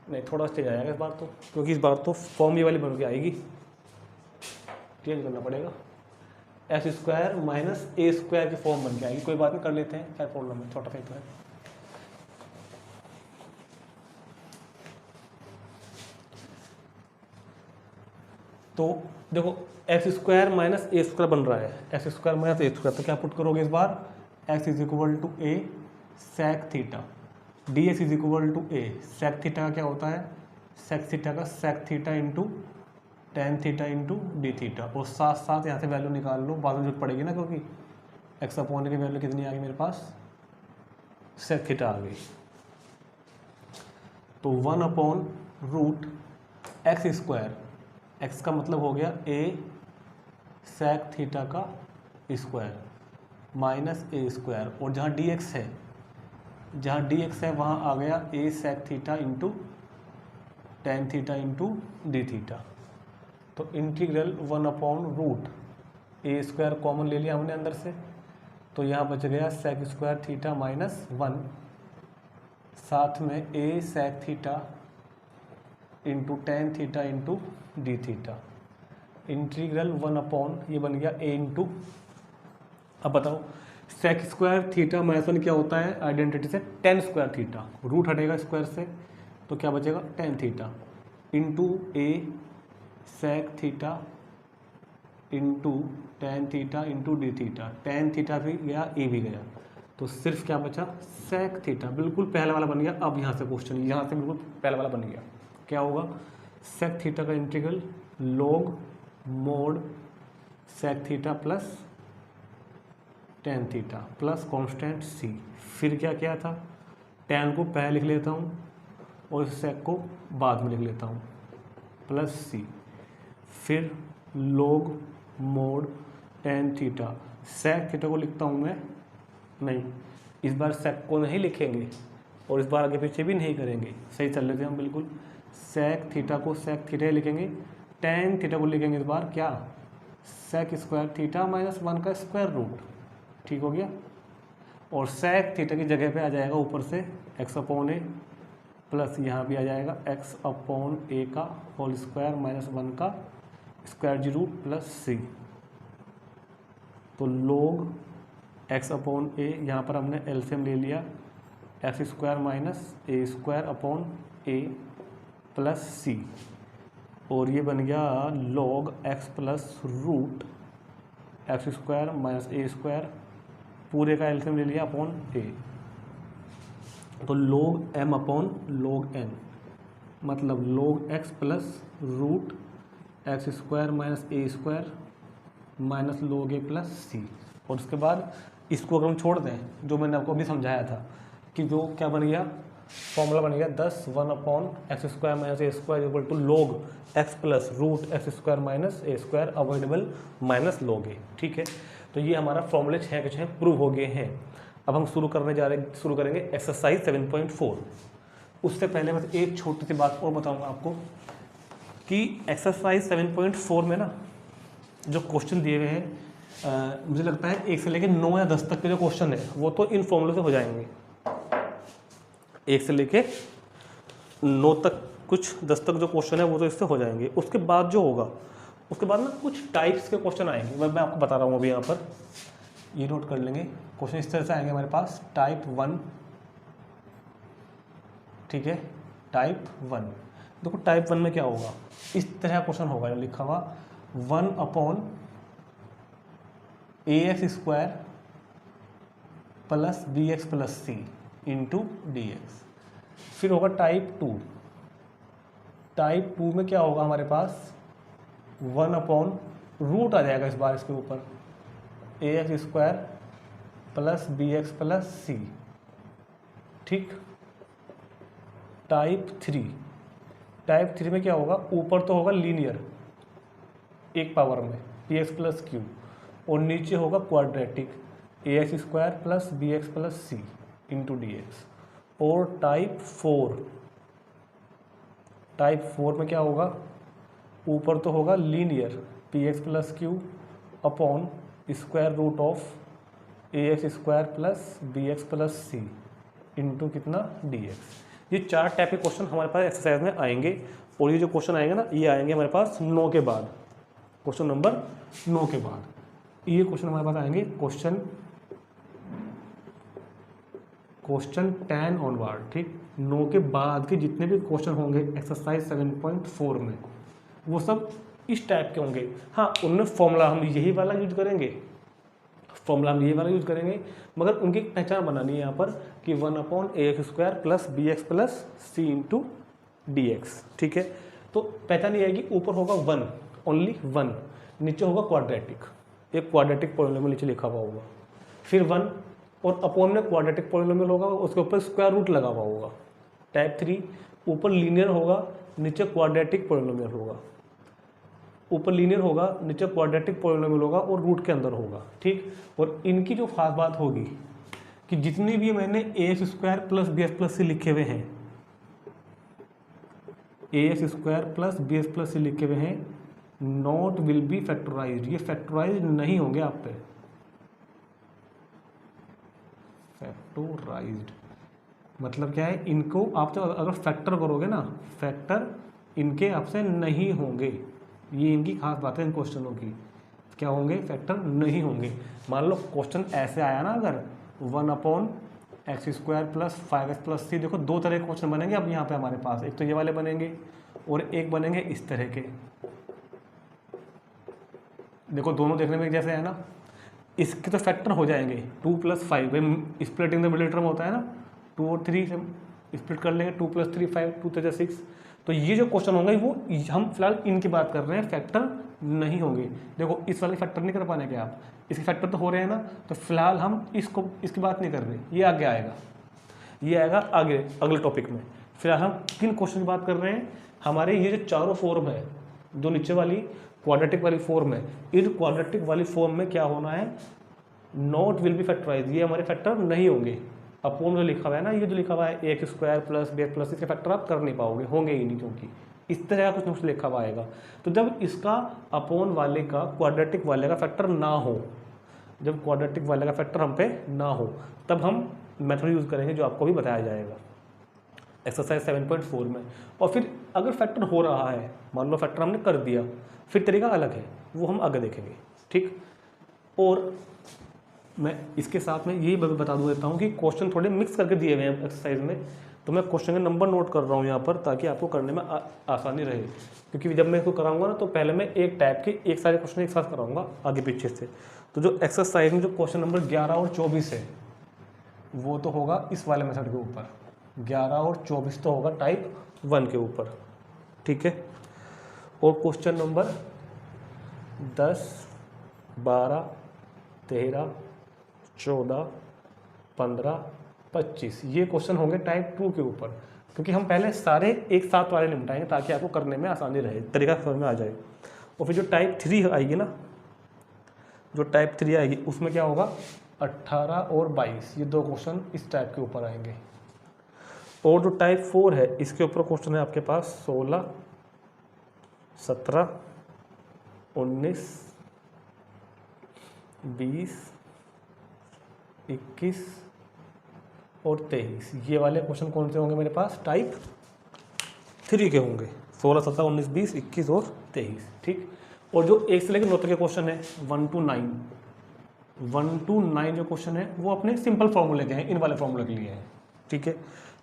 नहीं थोड़ा चेंज आएगा इस बार तो, क्योंकि इस बार तो फॉर्म ये वाली बन के आएगी, चेंज करना पड़ेगा। x² माइनस a² की फॉर्म बन के आएगी, कोई बात नहीं, कर लेते हैं, क्या प्रॉब्लम है, छोटा सा तो है। तो देखो x² माइनस a² बन रहा है, x² माइनस a², तो क्या पुट करोगे इस बार, x is equal to a sec theta, dx is equal to a sec theta का क्या होता है, sec थीटा का sec theta into tan theta into d theta. और साथ साथ यहाँ से वैल्यू निकाल लो, बाद में जरूरत पड़ेगी ना, क्योंकि x अपॉन की वैल्यू कितनी आ गई मेरे पास, sec थीटा आ गई। तो 1/√x², x का मतलब हो गया a sec थीटा का स्क्वायर माइनस a², और जहाँ dx है वहाँ आ गया a sec theta into tan theta into d theta. तो इंटीग्रल 1/√a² कॉमन ले लिया हमने अंदर से, तो यहाँ बच गया sec² थीटा माइनस 1, साथ में a sec theta into tan theta into d theta. Integral 1/ ये बन गया a इंटू, अब बताओ sec² थीटा माइनस 1 क्या होता है, आइडेंटिटी से tan² थीटा, रूट हटेगा स्क्वायर से, तो क्या बचेगा tan theta into a sec theta into tan theta into d theta, tan theta भी गया, ए भी गया, तो सिर्फ क्या बचा sec थीटा, बिल्कुल पहला वाला बन गया। अब यहाँ से क्वेश्चन, यहाँ से बिल्कुल पहला वाला बन गया, क्या होगा sec थीटा का integral log mod sec theta plus tan theta plus constant c। फिर क्या किया था, tan को पहले लिख लेता हूँ और sec को बाद में लिख लेता हूँ प्लस c, फिर log mod tan theta, sec theta को लिखता हूँ मैं, नहीं इस बार sec को नहीं लिखेंगे और इस बार आगे पीछे भी नहीं करेंगे, सही चल लेते हैं हम बिल्कुल। sec थीटा को sec थीटा लिखेंगे, tan थीटा को लिखेंगे इस बार क्या sec² थीटा माइनस 1 का स्क्वायर रूट, ठीक हो गया। और sec थीटा की जगह पे आ जाएगा ऊपर से x/a प्लस यहाँ भी आ जाएगा x/a का होल स्क्वायर माइनस 1 का स्क्वायर जी रूट प्लस c। तो log x/a, यहाँ पर हमने एलसीएम ले लिया, x² minus a² plus c, और ये बन गया log x plus root x² minus a² पूरे का एल्सियम ले लिया अपॉन ए, तो log m upon log n, मतलब log x plus root x square minus a square minus log a plus c. और उसके बाद इसको अगर हम छोड़ दें, जो मैंने आपको अभी समझाया था कि जो क्या बन गया, फॉर्मूला बन गया 10 1 upon x square minus a square equal to log x plus root x square minus a square avoidable minus log a। ठीक है, तो ये हमारा फॉर्मूले 6 के 6 प्रूव हो गए हैं। अब हम शुरू करेंगे एक्सरसाइज 7.4। उससे पहले बस एक छोटी सी बात और बताऊंगा आपको कि एक्सरसाइज 7.4 में ना जो क्वेश्चन दिए हुए हैं, मुझे लगता है 1 से लेकर 9 या 10 तक के जो क्वेश्चन है वो तो इन फॉर्मूले से हो जाएंगे। 1 से लेके 9 तक, कुछ 10 तक जो क्वेश्चन है वो तो इससे हो जाएंगे। उसके बाद जो होगा, उसके बाद ना कुछ टाइप्स के क्वेश्चन आएंगे, मैं आपको बता रहा हूँ अभी यहाँ पर, ये नोट कर लेंगे। क्वेश्चन इस तरह से आएंगे हमारे पास, टाइप 1, ठीक है, टाइप 1। देखो टाइप 1 में क्या होगा, इस तरह क्वेश्चन होगा, लिखा हुआ 1 upon a x square plus b x plus c into d x. फिर होगा टाइप 2, टाइप 2 में क्या होगा हमारे पास 1 अपॉन रूट आ जाएगा इस बार इसके ऊपर a x square plus b x plus c, ठीक। टाइप 3, टाइप 3 में क्या होगा, ऊपर तो होगा लीनियर एक पावर में पी एक्स प्लस क्यू, और नीचे होगा quadratic a x square plus b x plus c into d x. और टाइप 4, टाइप 4 में क्या होगा, ऊपर तो होगा linear p x plus q upon square root of a x square plus b x plus c into कितना डी एक्स। ये 4 टाइप के क्वेश्चन हमारे पास एक्सरसाइज में आएंगे। और ये जो क्वेश्चन आएंगे ना, ये आएंगे हमारे पास 9 के बाद, क्वेश्चन नंबर 9 के बाद ये क्वेश्चन हमारे पास आएंगे। क्वेश्चन 10 ऑनवर्ड, ठीक। 9 के बाद के जितने भी क्वेश्चन होंगे एक्सरसाइज 7.4 में, वो सब इस टाइप के होंगे। हाँ, उनमें फॉर्मूला हम यही वाला यूज करेंगे, मगर उनकी पहचान बनानी है यहाँ पर कि 1 upon a x square plus b x plus c into d x, ठीक है। तो पहचान ये आएगी, ऊपर होगा 1, ओनली 1, नीचे होगा क्वाड्रेटिक, एक क्वाड्रेटिक पॉलिनोमियल नीचे लिखा हुआ होगा, फिर 1 और अपॉन में क्वाड्रेटिक पॉलिनोमियल होगा, उसके ऊपर स्क्वायर रूट लगा हुआ होगा। टाइप 3, ऊपर लीनियर होगा, नीचे क्वाड्रेटिक पॉलिनोमियल होगा, ऊपर लीनियर होगा, नीचे क्वाड्रेटिक पॉलिनोमियल होगा और रूट के अंदर होगा, ठीक। और इनकी जो खास बात होगी कि जितनी भी मैंने a x square plus b x plus c लिखे हुए हैं, a x square plus b x plus c लिखे हुए हैं, नॉट विल बी फैक्टराइज्ड, ये फैक्टराइज्ड नहीं होंगे आप पे। फैक्टराइज्ड मतलब क्या है, इनको आप तो अगर फैक्टर करोगे ना, फैक्टर इनके आपसे नहीं होंगे। ये इनकी खास बात है इन क्वेश्चनों की, क्या होंगे, फैक्टर नहीं होंगे। मान लो क्वेश्चन ऐसे आया ना, अगर 1 upon x square plus 5x plus c, देखो 2 तरह के क्वेश्चन बनेंगे अब यहाँ पे हमारे पास, एक तो ये वाले बनेंगे और एक बनेंगे इस तरह के। देखो दोनों देखने में जैसे है ना, इसके तो फैक्टर हो जाएंगे 2 + 5, स्प्लिटिंग द मिडिल टर्म होता है ना, 2 और 3 से स्प्लिट कर लेंगे, 2 + 3 5, 2 × 6। तो ये जो क्वेश्चन होंगे वो हम फिलहाल इनकी बात कर रहे हैं, फैक्टर नहीं होंगे। देखो इस वाले फैक्टर नहीं कर पाने के आप, इसके फैक्टर तो हो रहे हैं ना, तो फिलहाल हम इसकी बात नहीं कर रहे, ये आगे आएगा, ये आएगा आगे अगले टॉपिक में। फिलहाल हम किन क्वेश्चन की बात कर रहे हैं, हमारे ये जो चारों फॉर्म है, जो नीचे वाली क्वाड्रेटिक वाली फॉर्म है, इस क्वाड्रेटिक वाली फॉर्म में क्या होना है, नॉट विल बी फैक्टराइज, ये हमारे फैक्टर नहीं होंगे। अपॉन जो लिखा हुआ है ना, ये जो लिखा हुआ है a x square plus b x plus, इसके फैक्टर आप कर नहीं पाओगे, होंगे ही नहीं, क्योंकि इस तरह का कुछ लिखा हुआ आएगा। तो जब इसका अपॉन वाले का क्वाड्रेटिक वाले का फैक्टर ना हो, जब क्वाड्रेटिक वाले का फैक्टर हम पे ना हो, तब हम मेथड यूज़ करेंगे जो आपको भी बताया जाएगा एक्सरसाइज 7.4 में। और फिर अगर फैक्टर हो रहा है, मान लो फैक्टर हमने कर दिया, फिर तरीका अलग है, वो हम आगे देखेंगे, ठीक। और मैं इसके साथ में यही बता देता हूँ कि क्वेश्चन थोड़े मिक्स करके दिए हुए हैं एक्सरसाइज में, तो मैं क्वेश्चन के नंबर नोट कर रहा हूँ यहाँ पर, ताकि आपको करने में आसानी रहे। क्योंकि जब मैं इसको कराऊंगा ना, तो पहले मैं एक टाइप के एक सारे क्वेश्चन एक साथ कराऊंगा आगे पीछे से, तो जो एक्सरसाइज में जो क्वेश्चन नंबर 11 और 24 है वो तो होगा इस वाले मेथड के ऊपर, 11 और 24 तो होगा टाइप 1 के ऊपर, ठीक है। और क्वेश्चन नंबर 10, 12, 13, 14, 15, 25 ये क्वेश्चन होंगे टाइप 2 के ऊपर, क्योंकि हम पहले सारे एक साथ वाले निपटाएंगे ताकि आपको करने में आसानी रहे, तरीका समझ में आ जाए। और फिर जो टाइप 3 आएगी ना, जो टाइप 3 आएगी उसमें क्या होगा, 18 और 22 ये 2 क्वेश्चन इस टाइप के ऊपर आएंगे। और जो टाइप 4 है इसके ऊपर क्वेश्चन है आपके पास 16, 17, 19, 20, 21 और 23 ये वाले क्वेश्चन कौन से होंगे मेरे पास, टाइप 3 के होंगे, 16, 17, 19, 20, 21 और 23, ठीक। और जो 1 से लेकर 9 तक के क्वेश्चन है 1 to 9 जो क्वेश्चन है वो अपने सिंपल फॉर्मूले के हैं, इन वाले फॉर्मूले के लिए हैं, ठीक है।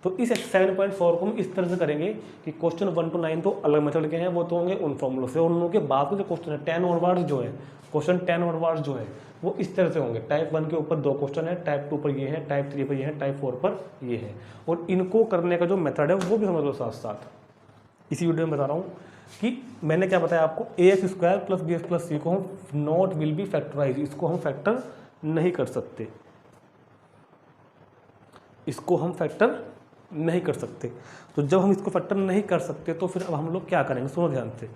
तो इस 7.4 को हम इस तरह से करेंगे कि क्वेश्चन 1 to 9 तो अलग मेथड के हैं, वो तो होंगे उन फॉर्मूलों से, और उन लोगों के बाद में जो क्वेश्चन है 10 ओवरवर्ड्स जो है, क्वेश्चन 10 ओवरवर्ड्स जो है वो इस तरह से होंगे। टाइप 1 के ऊपर 2 क्वेश्चन है, टाइप 2 पर ये है, टाइप 3 पर ये है, टाइप 4 पर ये है। और इनको करने का जो मेथड है वो भी समझ लो साथ साथ, इसी वीडियो में बता रहा हूँ कि मैंने क्या बताया आपको, ax² + bx + c को हम नॉट विल बी फैक्टराइज, इसको हम फैक्टर नहीं कर सकते, इसको हम फैक्टर नहीं कर सकते। तो जब हम इसको फैक्टर नहीं कर सकते तो फिर अब हम लोग क्या करेंगे, सुनो ध्यान से।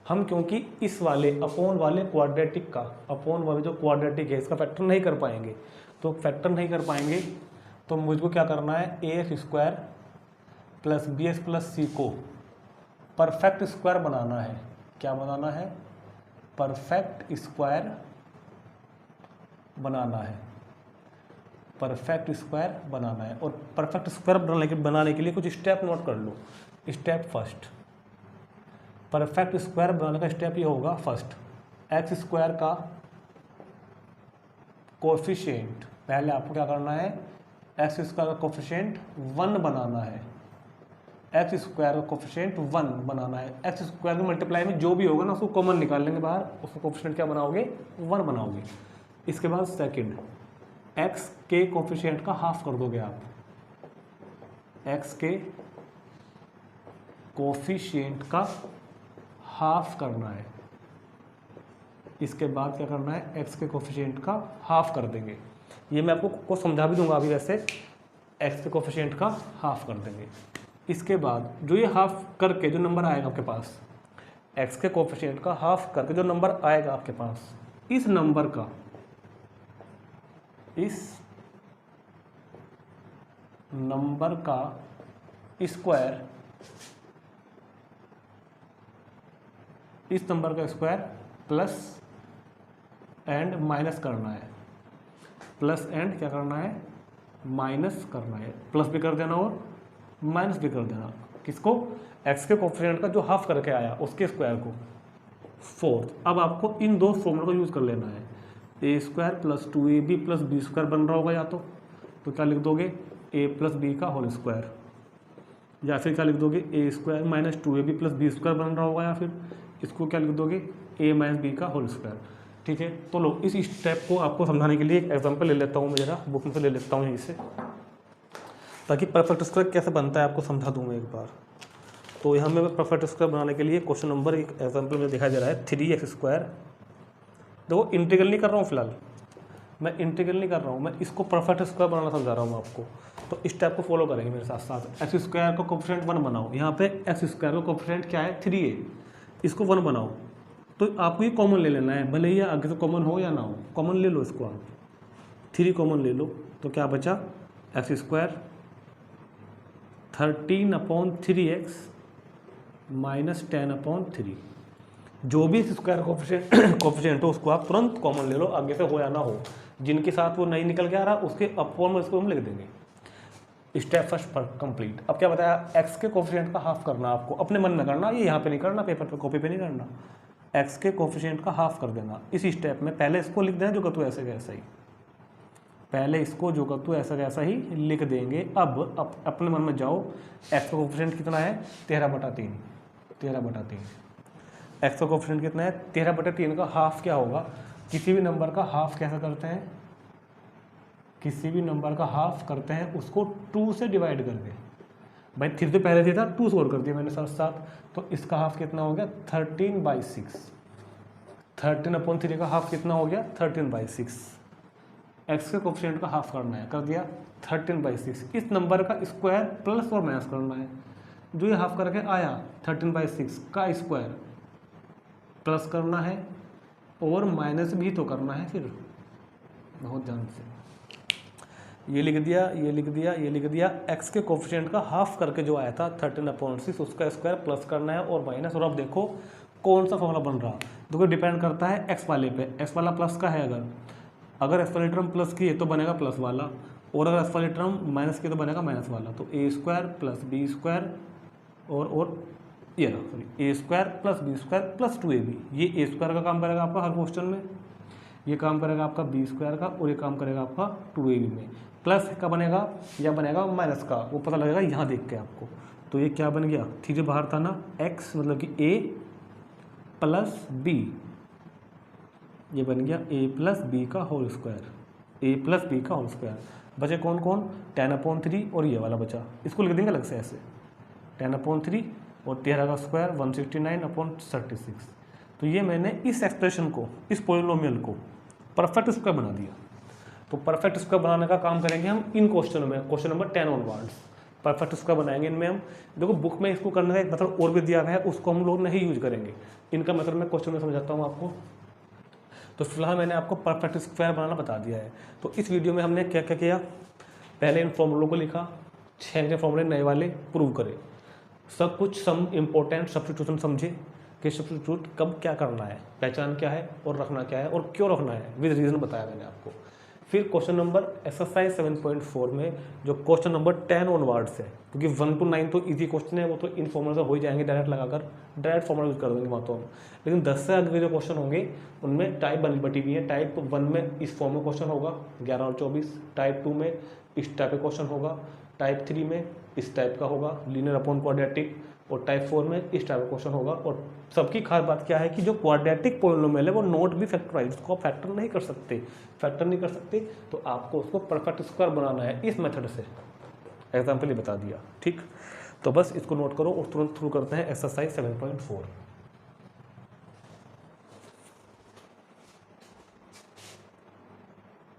हम क्योंकि इस वाले अपॉन वाले क्वाड्रेटिक का, अपॉन वाले जो क्वाड्रेटिक है इसका फैक्टर नहीं कर पाएंगे, तो फैक्टर नहीं कर पाएंगे तो मुझको क्या करना है, ax² + bx + c को परफेक्ट स्क्वायर बनाना है। क्या बनाना है, परफेक्ट स्क्वायर बनाना है, परफेक्ट स्क्वायर बनाना है। और परफेक्ट स्क्वायर बनाने के लिए कुछ स्टेप नोट कर लो। स्टेप फर्स्ट, परफेक्ट स्क्वायर बनाने का स्टेप ये होगा, फर्स्ट x² का कोफिशिएंट, पहले आपको क्या करना है, x² का कोफिशिएंट 1 बनाना है, x² का कोफिशिएंट 1 बनाना है। x² के मल्टीप्लाई में जो भी होगा ना उसको कॉमन निकाल लेंगे बाहर, उसको कोफिशिएंट क्या बनाओगे, 1 बनाओगे। इसके बाद सेकंड, x के कोफिशिएंट का हाफ कर दोगे आप, x के कोफिशिएंट का हाफ करना है। इसके बाद क्या करना है, x के कोफिशिएंट का हाफ कर देंगे। ये मैं आपको समझा भी दूंगा अभी, वैसे x के कोफिशिएंट का हाफ कर देंगे। इसके बाद जो ये हाफ करके जो नंबर आएगा आपके पास, x के कोफिशिएंट का हाफ करके जो नंबर आएगा आपके पास, इस नंबर का, इस नंबर का स्क्वायर, इस नंबर का स्क्वायर प्लस एंड माइनस करना है, प्लस एंड क्या करना है, माइनस करना है। प्लस भी कर देना और माइनस भी कर देना, किसको, x के कोफिशिएंट का जो हाफ करके आया उसके स्क्वायर को। फोर्थ, अब आपको इन दो फॉर्मूला को यूज़ कर लेना है, a² + 2ab + b² बन रहा होगा या तो क्या लिख दोगे, a + b का होल स्क्वायर, या फिर क्या लिख दोगे, a² - 2ab + b² बन रहा होगा, या फिर इसको क्या लिख दोगे, a - b का होल स्क्वायर, ठीक है। तो लो इस स्टेप को आपको समझाने के लिए एक एग्जांपल ले लेता हूँ, मैं जरा बुक में से ले लेता हूँ यहीं से, ताकि परफेक्ट स्क्वायर कैसे बनता है आपको समझा दूँ मैं एक बार। तो यहाँ में परफेक्ट स्क्वायर बनाने के लिए क्वेश्चन नंबर, एक एग्जाम्पल में दिखाई दे रहा है 3x²। देखो इंटीग्रल नहीं कर रहा हूँ फिलहाल, मैं इंटीग्रल नहीं कर रहा हूँ, मैं इसको परफेक्ट स्क्वायर बनाना समझा रहा हूँ आपको। तो इस स्टेप को फॉलो करेंगे मेरे साथ साथ। x² का कोफिशिएंट 1 बनाओ, यहाँ पे x² का कोफिशिएंट क्या है, 3 है, इसको 1 बनाओ। तो आपको ये कॉमन ले लेना है, भले ही आगे से कॉमन हो या ना हो, कॉमन ले लो इसको आप, 3 कॉमन ले लो। तो क्या बचा, x² 13/3x - 10/3, जो भी स्क्वायर कोफिशिएंट हो उसको आप तुरंत कॉमन ले लो, आगे से हो या ना हो। जिनके साथ वो नहीं निकल के आ रहा उसके अपॉन में इसको हम लिख देंगे। स्टेप फर्स्ट पर कंप्लीट। अब क्या बताया, x के कोफिशिएंट का हाफ करना, आपको अपने मन में करना, ये यहाँ पे नहीं करना, पेपर पे कॉपी पे नहीं करना, x के कोफिशिएंट का हाफ कर देना। इस स्टेप में पहले इसको लिख देना जो का तू ऐसे कैसा ही, पहले इसको जो का तू ऐसा कैसा ही लिख देंगे। अब अपने मन में जाओ, x का कोफिशिएंट कितना है, 13/3, 13/3। x का कोफिशिएंट कितना है, 13/3 का हाफ क्या होगा, किसी भी नंबर का हाफ कैसे करते हैं, किसी भी नंबर का हाफ करते हैं उसको 2 से डिवाइड करके। भाई 3 तो पहले दिया था, 2 से और कर दिया मैंने साथ साथ, तो इसका हाफ कितना हो गया 13/6। 13/3 का हाफ कितना हो गया 13/6। एक्स के कोफिशिएंट का हाफ करना है, कर दिया 13/6। इस नंबर का स्क्वायर प्लस और माइनस करना है, जो ये हाफ करके आया 13/6 का स्क्वायर प्लस करना है और माइनस भी तो करना है फिर, बहुत ध्यान से। ये लिख दिया, ये लिख दिया, ये लिख दिया। एक्स के कोफिशिएंट का हाफ करके जो आया था 13/6 उसका स्क्वायर प्लस करना है और माइनस। और अब देखो कौन सा फॉर्मूला बन रहा, देखो डिपेंड करता है एक्स वाले पे। एक्स वाला प्लस का है, अगर एक्स वाली टर्म प्लस की है तो बनेगा प्लस वाला, और अगर एक्स वाली टर्म माइनस की तो बनेगा माइनस वाला। तो a square plus b square और ये रहा, sorry, a square plus b square plus 2ab। ये ए स्क्वायर का काम करेगा आपका हर क्वेश्चन में, ये काम करेगा आपका बी स्क्वायर का, और ये काम करेगा आपका 2ab में। प्लस का बनेगा या बनेगा माइनस का, वो पता लगेगा यहाँ देख के आपको। तो ये क्या बन गया, थी जो बाहर था ना एक्स, मतलब कि ए प्लस बी, ये बन गया ए प्लस बी का होल स्क्वायर, ए प्लस बी का होल स्क्वायर। बचे कौन कौन, 10/3 और ये वाला बचा, इसको लिख देंगे अलग से ऐसे 10/3 और 13 का स्क्वायर 169/36। तो ये मैंने इस एक्सप्रेशन को, इस पोलिनोमियल को परफेक्ट स्क्वायर बना दिया। तो परफेक्ट स्क्वायर बनाने का काम करेंगे हम इन क्वेश्चनों में, question number 10 onwards perfect square बनाएंगे इनमें हम। देखो बुक में इसको करने का एक मेथड और भी दिया गया है, उसको हम लोग नहीं यूज करेंगे, इनका मेथड मैं क्वेश्चन में समझाता हूँ आपको। तो फिलहाल मैंने आपको परफेक्ट स्क्वायर बनाना बता दिया है। तो इस वीडियो में हमने क्या क्या किया, पहले इन फॉर्मूलों को लिखा, 6 फॉर्मूले नए वाले प्रूव करे, सब कुछ सम इम्पोर्टेंट सब्स्टिट्यूशन समझे कि सब्स्टिट्यूट कब क्या करना है, पहचान क्या है और रखना क्या है और क्यों रखना है, विद रीजन बताया मैंने आपको। फिर क्वेश्चन नंबर एक्सरसाइज 7.4 में जो क्वेश्चन नंबर 10 ऑनवर्ड्स है, क्योंकि 1 to 9 तो इजी क्वेश्चन है, वो तो इन फॉर्मूला से हो ही जाएंगे डायरेक्ट लगाकर, डायरेक्ट फॉर्मूला यूज कर देंगे वहाँ तो हम। लेकिन 10 से आगे जो क्वेश्चन होंगे उनमें टाइप बटी हुई है। टाइप 1 में इस फॉर्म में क्वेश्चन होगा 11 और 24, टाइप 2 में इस टाइप का क्वेश्चन होगा, टाइप 3 में इस टाइप का होगा लीनियर अपॉन क्वाड्रेटिक, और टाइप 4 में इस टाइप का क्वेश्चन होगा। और सबकी खास बात क्या है कि जो क्वाड्रेटिक पोलिनोमियल है वो नोट भी फैक्टराइज, उसको आप फैक्टर नहीं कर सकते, तो आपको उसको परफेक्ट स्क्वायर बनाना है इस मेथड से। एग्जाम्पल ही बता दिया, ठीक। तो बस इसको नोट करो और तुरंत शुरू करते हैं एक्सरसाइज 7.4।